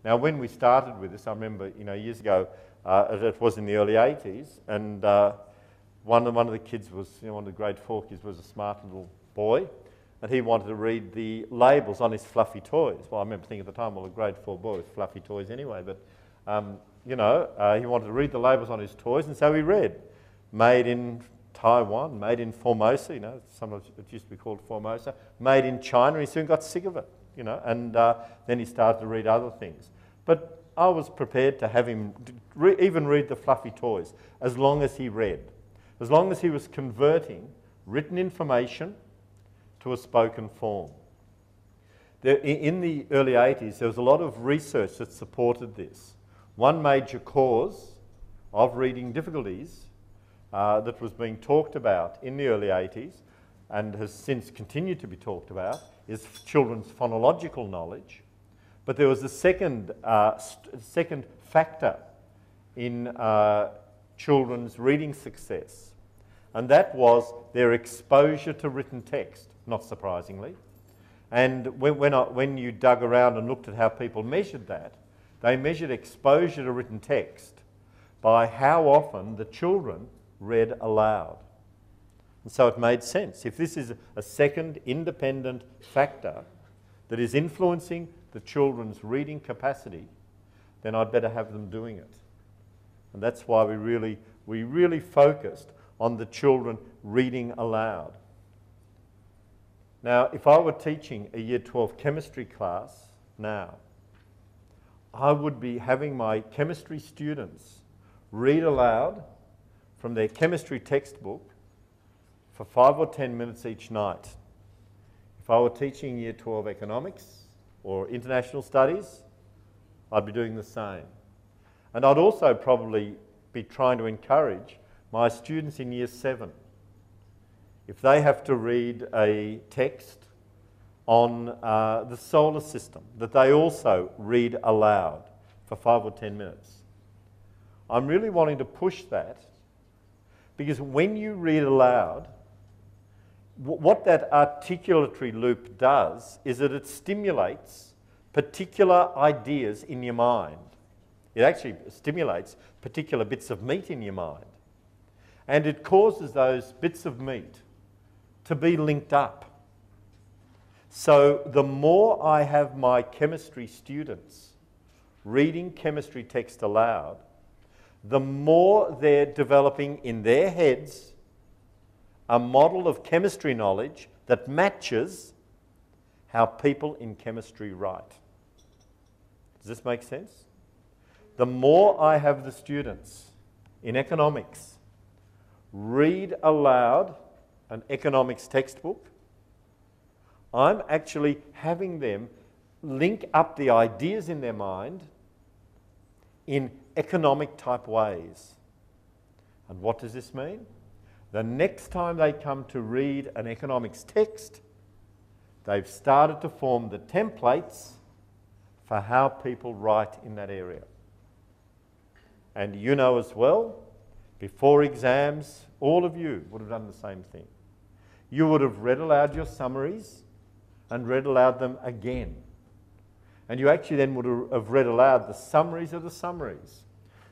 Now, when we started with this, I remember, years ago, it was in the early 80s, and one of the kids was, one of the grade 4 kids was a smart little boy, and he wanted to read the labels on his fluffy toys. Well, I remember thinking at the time, well, a grade 4 boy with fluffy toys anyway, but, he wanted to read the labels on his toys, and so he read, made in Taiwan, made in Formosa, sometimes it used to be called Formosa, made in China. He soon got sick of it, and then he started to read other things. But I was prepared to have him even read the fluffy toys, as long as he read, as long as he was converting written information to a spoken form. In the early 80s, there was a lot of research that supported this. One major cause of reading difficulties that was being talked about in the early 80s and has since continued to be talked about is children's phonological knowledge. But there was a second factor in children's reading success, and that was their exposure to written text, not surprisingly. And when you dug around and looked at how people measured that, they measured exposure to written text by how often the children read aloud. And so it made sense. If this is a second independent factor that is influencing the children's reading capacity, then I'd better have them doing it. And that's why we really focused on the children reading aloud. Now, if I were teaching a Year 12 chemistry class now, I would be having my chemistry students read aloud from their chemistry textbook for 5 or 10 minutes each night. If I were teaching Year 12 economics or international studies, I'd be doing the same. And I'd also probably be trying to encourage my students in Year 7. If they have to read a text on the solar system, that they also read aloud for 5 or 10 minutes. I'm really wanting to push that, because when you read aloud, what that articulatory loop does is that it stimulates particular ideas in your mind. It actually stimulates particular bits of meat in your mind. And it causes those bits of meat to be linked up. So the more I have my chemistry students reading chemistry text aloud, the more they're developing in their heads a model of chemistry knowledge that matches how people in chemistry write. Does this make sense? The more I have the students in economics read aloud an economics textbook, I'm actually having them link up the ideas in their mind in economic type ways. And what does this mean? The next time they come to read an economics text, they've started to form the templates for how people write in that area. And you know as well, before exams, all of you would have done the same thing. You would have read aloud your summaries and read aloud them again. And you actually then would have read aloud the summaries of the summaries,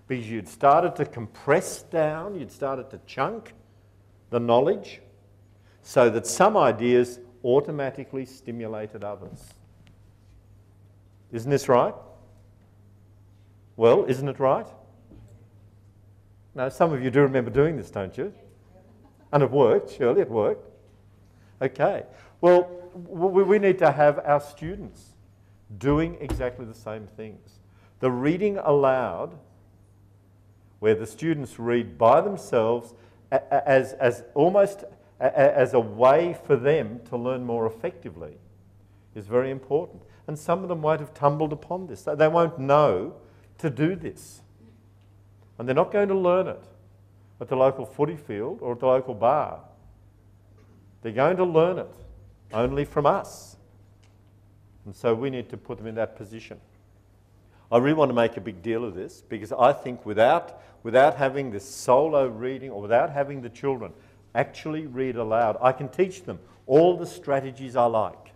because you'd started to compress down, you'd started to chunk the knowledge so that some ideas automatically stimulated others. Isn't this right? Well, isn't it right? Now, some of you do remember doing this, don't you? And it worked, surely it worked. Okay. Well, we need to have our students doing exactly the same things. The reading aloud, where the students read by themselves as almost as a way for them to learn more effectively, is very important. And some of them won't have tumbled upon this. They won't know to do this. And they're not going to learn it at the local footy field or at the local bar. They're going to learn it only from us. And so we need to put them in that position. I really want to make a big deal of this, because I think without having this solo reading, or without having the children actually read aloud, I can teach them all the strategies I like.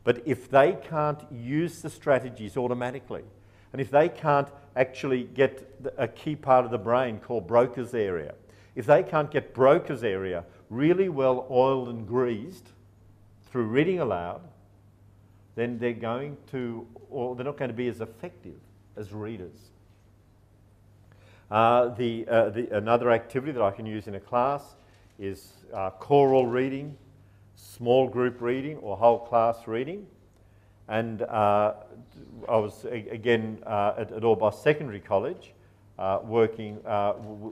But if they can't use the strategies automatically, and if they can't actually get a key part of the brain called Broca's area, if they can't get Broca's area really well oiled and greased through reading aloud, then they're going to, or they're not going to be as effective as readers. Another activity that I can use in a class is choral reading, small group reading, or whole class reading. And I was, again, at Orbost Secondary College, working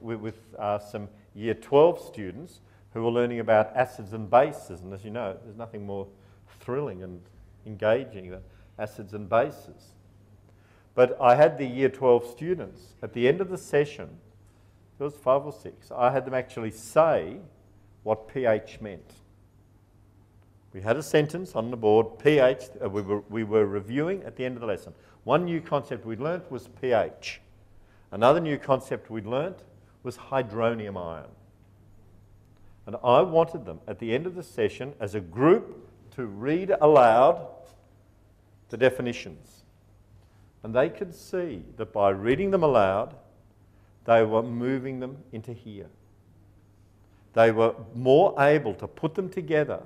with some Year 12 students who were learning about acids and bases. And as you know, there's nothing more thrilling and engaging than acids and bases. But I had the Year 12 students, at the end of the session, there was 5 or 6, I had them actually say what pH meant. We had a sentence on the board, pH, we were reviewing at the end of the lesson. One new concept we'd learnt was pH. Another new concept we'd learnt was hydronium ion. And I wanted them, at the end of the session, as a group, to read aloud the definitions. And they could see that by reading them aloud, they were moving them into here. They were more able to put them together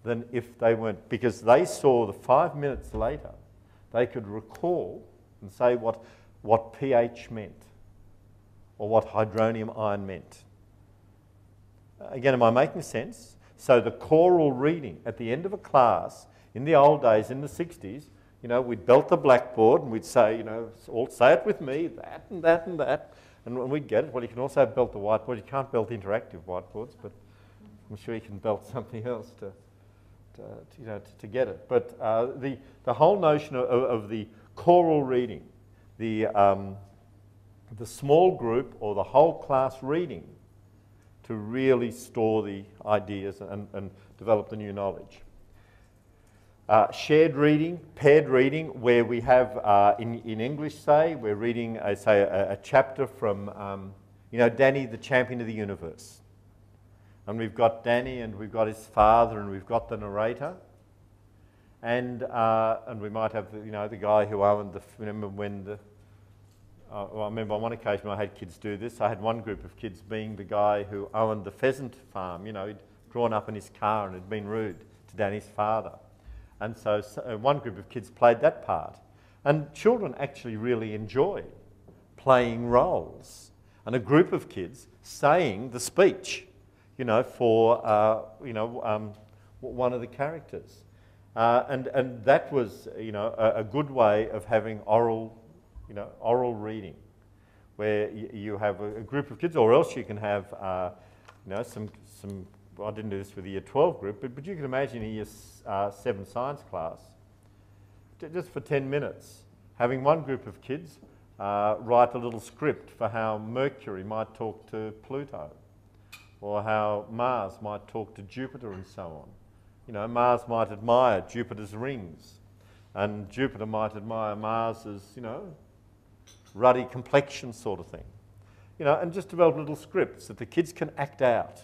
than if they weren't, because they saw that 5 minutes later, they could recall and say what pH meant, or what hydronium ion meant. Again, am I making sense? So the choral reading at the end of a class, in the old days, in the 60s, you know, we'd belt the blackboard and we'd say, you know, all say it with me, that and that and that. And we'd get it. Well, you can also belt the whiteboard. You can't belt interactive whiteboards, but I'm sure you can belt something else to get it. But the whole notion of the choral reading, the small group or the whole class reading to really store the ideas and develop the new knowledge. Shared reading, paired reading, where we have, in English, say, we're reading, a chapter from, you know, Danny, the Champion of the Universe. And we've got Danny, and we've got his father, and we've got the narrator. And we might have, you know, the guy who owned the, remember when the, well, I remember on one occasion I had kids do this. I had one group of kids being the guy who owned the pheasant farm. You know, he'd drawn up in his car and had been rude to Danny's father. And so one group of kids played that part. And children actually really enjoy playing roles. And a group of kids saying the speech, you know, for, one of the characters. And that was, you know, a good way of having oral reading, where you have a group of kids, or else you can have, you know, some. Well, I didn't do this with the Year 12 group, but you can imagine a Year 7 science class, just for 10 minutes, having one group of kids write a little script for how Mercury might talk to Pluto, or how Mars might talk to Jupiter, and so on. You know, Mars might admire Jupiter's rings, and Jupiter might admire Mars's, you know, ruddy complexion sort of thing. You know, and just develop little scripts that the kids can act out.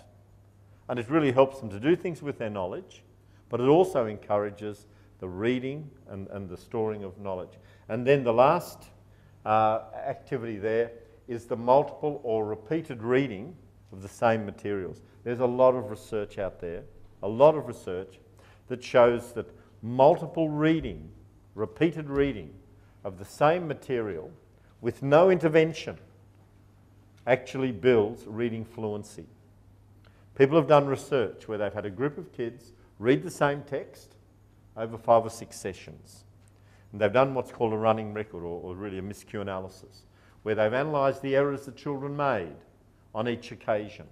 And it really helps them to do things with their knowledge, but it also encourages the reading and the storing of knowledge. And then the last activity there is the multiple or repeated reading of the same materials. There's a lot of research out there, a lot of research that shows that multiple reading, repeated reading of the same material with no intervention actually builds reading fluency. People have done research where they've had a group of kids read the same text over 5 or 6 sessions. And they've done what's called a running record, or really a miscue analysis, where they've analysed the errors that children made on each occasion.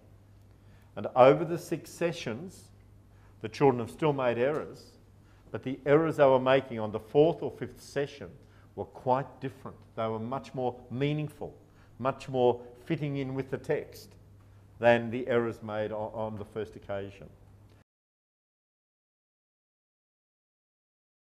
And over the 6 sessions, the children have still made errors, but the errors they were making on the 4th or 5th session were quite different. They were much more meaningful, much more fitting in with the text than the errors made on the first occasion.